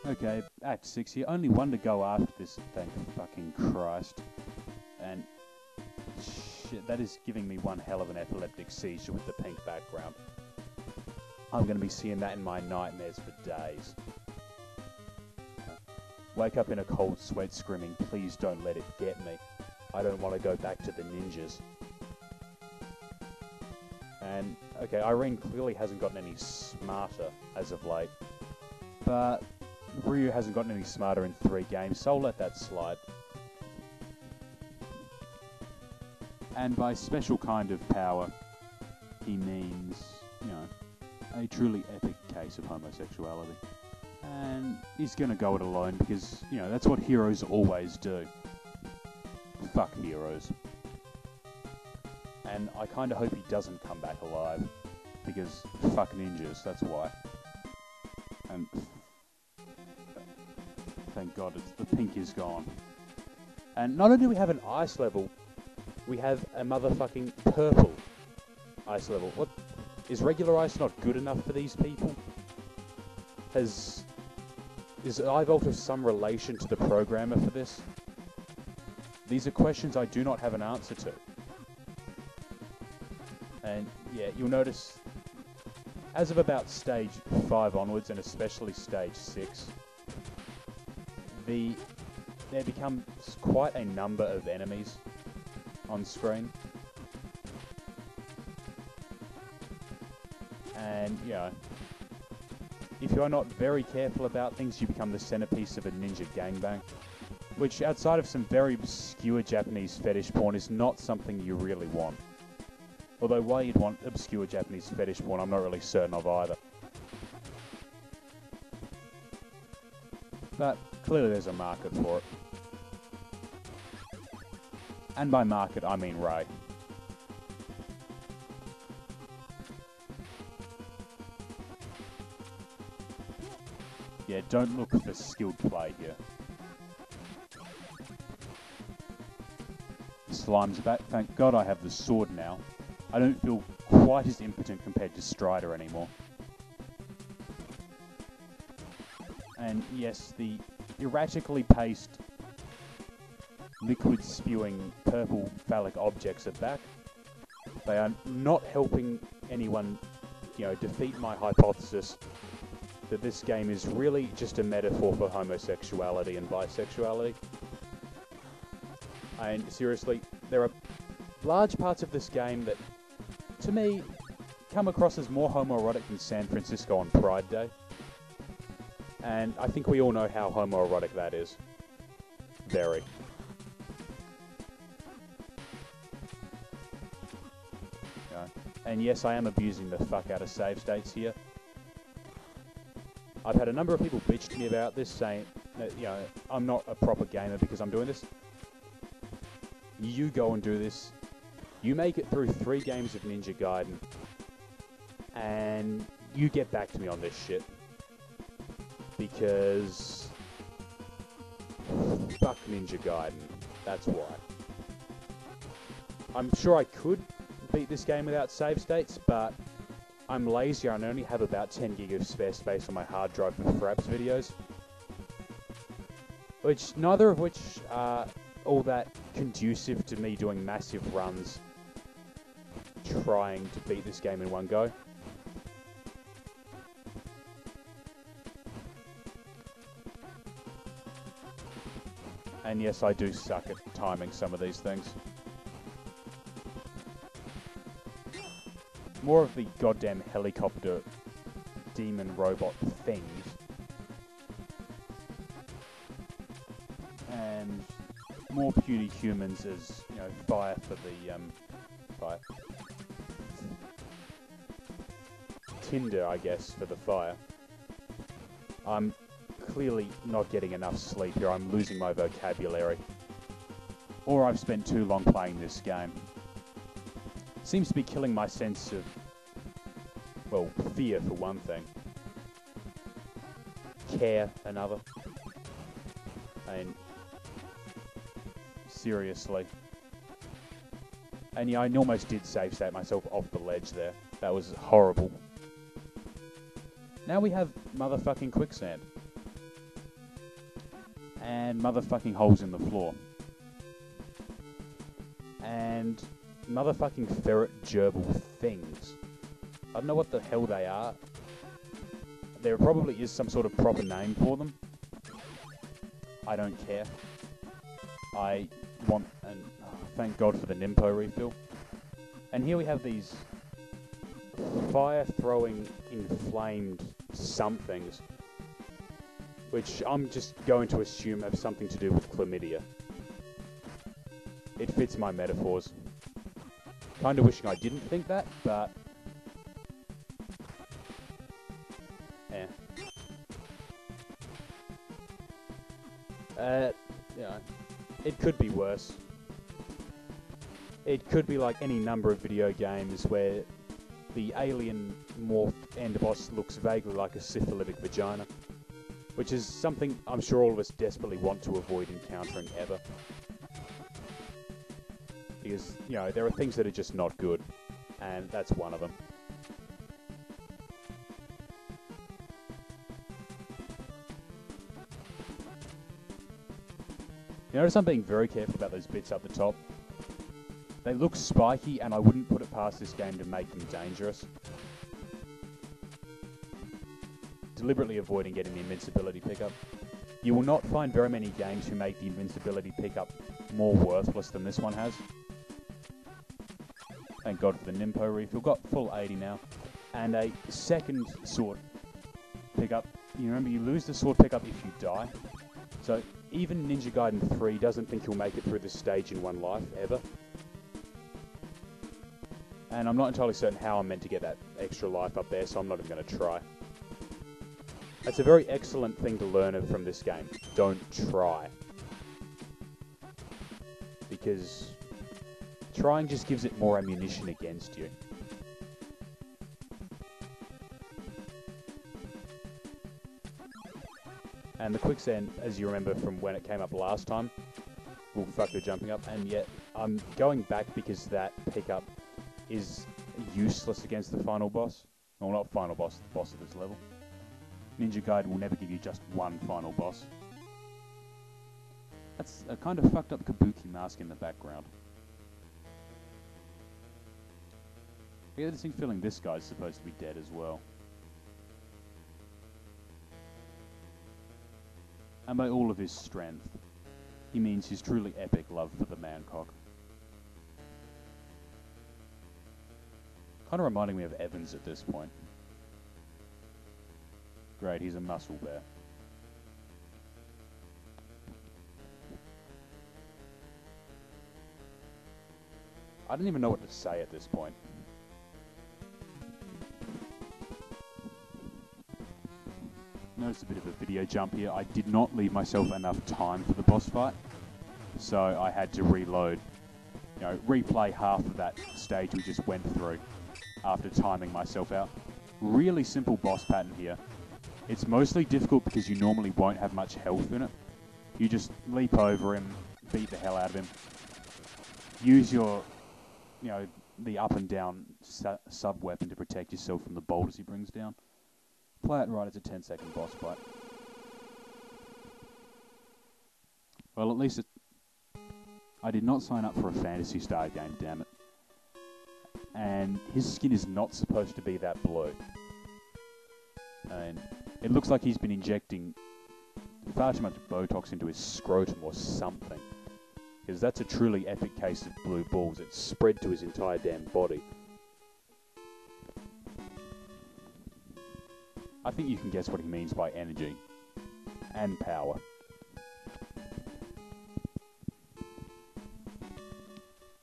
Okay, Act 6 here. Only one to go after this, thank fucking Christ. And shit, that is giving me one hell of an epileptic seizure with the pink background. I'm going to be seeing that in my nightmares for days. Wake up in a cold sweat screaming, please don't let it get me. I don't want to go back to the ninjas. And, okay, Irene clearly hasn't gotten any smarter as of late. But Ryu hasn't gotten any smarter in 3 games, so I'll let that slide. And by special kind of power, he means, you know, a truly epic case of homosexuality. And he's gonna go it alone because, you know, that's what heroes always do. Fuck heroes. And I kinda hope he doesn't come back alive, because fuck ninjas, that's why. And thank God the pink is gone. And not only do we have an ice level, we have a motherfucking purple ice level. What? Is regular ice not good enough for these people? Is iVolt of some relation to the programmer for this? These are questions I do not have an answer to. And yeah, you'll notice, as of about stage 5 onwards, and especially stage 6, there becomes quite a number of enemies on screen. And, you know, if you are not very careful about things, you become the centerpiece of a ninja gangbang, which, outside of some very obscure Japanese fetish porn, is not something you really want. Although why you'd want obscure Japanese fetish porn, I'm not really certain of either. But clearly there's a market for it. And by market, I mean Ray. Yeah, don't look for skilled play here. Slime's back. Thank God I have the sword now. I don't feel quite as impotent compared to Strider anymore. And yes, the erratically paced, liquid-spewing purple phallic objects are back. They are not helping anyone, you know, defeat my hypothesis that this game is really just a metaphor for homosexuality and bisexuality. And seriously, there are large parts of this game that, to me, come across as more homoerotic than San Francisco on Pride Day. And I think we all know how homoerotic that is. Very. And yes, I am abusing the fuck out of save states here. I've had a number of people bitch to me about this, saying that, you know, I'm not a proper gamer because I'm doing this. You go and do this. You make it through 3 games of Ninja Gaiden, and you get back to me on this shit. Because fuck Ninja Gaiden. That's why. I'm sure I could beat this game without save states, but I'm lazy and I only have about 10 gig of spare space on my hard drive for Fraps videos. Neither of which are all that conducive to me doing massive runs trying to beat this game in one go. And yes, I do suck at timing some of these things. More of the goddamn helicopter demon robot things. And more puny humans as, you know, fire for the, fire. Tinder, I guess, for the fire. I'm clearly not getting enough sleep here. I'm losing my vocabulary. Or I've spent too long playing this game. Seems to be killing my sense of, well, fear for one thing. Care, another. And seriously. And yeah, I almost did save state myself off the ledge there. That was horrible. Now we have motherfucking quicksand. and motherfucking holes in the floor. And motherfucking ferret gerbil things. I don't know what the hell they are. There probably is some sort of proper name for them. I don't care. I want, and thank God for the Nimpo refill. And here we have these fire-throwing, inflamed somethings, which I'm just going to assume have something to do with chlamydia. It fits my metaphors. Kinda wishing I didn't think that, but... you know, it could be worse. It could be like any number of video games where the alien morphed end boss looks vaguely like a syphilitic vagina, which is something I'm sure all of us desperately want to avoid encountering ever. Because, you know, there are things that are just not good, and that's one of them. You notice I'm being very careful about those bits up the top. They look spiky, and I wouldn't put it past this game to make them dangerous. Deliberately avoiding getting the invincibility pickup. You will not find very many games who make the invincibility pickup more worthless than this one has. Thank God for the Nimpo refill. Got full 80 now. And a second sword pickup. You remember, you lose the sword pickup if you die. So even Ninja Gaiden 3 doesn't think you'll make it through this stage in one life, ever. And I'm not entirely certain how I'm meant to get that extra life up there, so I'm not even going to try. That's a very excellent thing to learn from this game. Don't try. Because trying just gives it more ammunition against you. And the quicksand, as you remember from when it came up last time, will fuck the jumping up, and yet I'm going back because that pickup is useless against the final boss. Well, not final boss, the boss of this level. Ninja Gaiden will never give you just one final boss. That's a kind of fucked up kabuki mask in the background. I get this thing feeling this guy's supposed to be dead as well. And by all of his strength, he means his truly epic love for the mancock. Kind of reminding me of Evans at this point. Great, he's a muscle bear. I don't even know what to say at this point. Notice a bit of a video jump here. I did not leave myself enough time for the boss fight, so I had to reload, you know, replay half of that stage we just went through after timing myself out. Really simple boss pattern here. It's mostly difficult because you normally won't have much health in it. You just leap over him, beat the hell out of him, use your, you know, the up and down sub-weapon to protect yourself from the boulders he brings down. Play it right as a 10-second boss fight. Well, at least I did not sign up for a Phantasy Star game, damn it. And his skin is not supposed to be that blue. And it looks like he's been injecting far too much Botox into his scrotum or something. Because that's a truly epic case of blue balls. It's spread to his entire damn body. I think you can guess what he means by energy and power.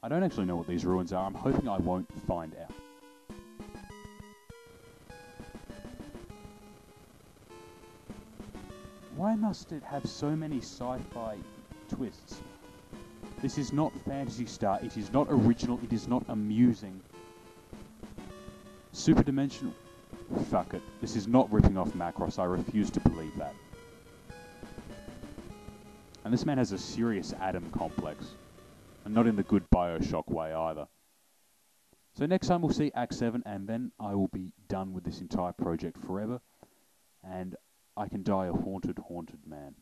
I don't actually know what these ruins are. I'm hoping I won't find out. Why must it have so many sci-fi twists? This is not Phantasy Star. It is not original. It is not amusing. Super dimensional. Fuck it. This is not ripping off Macross. I refuse to believe that. And this man has a serious Adam complex. And not in the good Bioshock way either. So next time we'll see Act 7, and then I will be done with this entire project forever. And I can die a haunted, haunted man.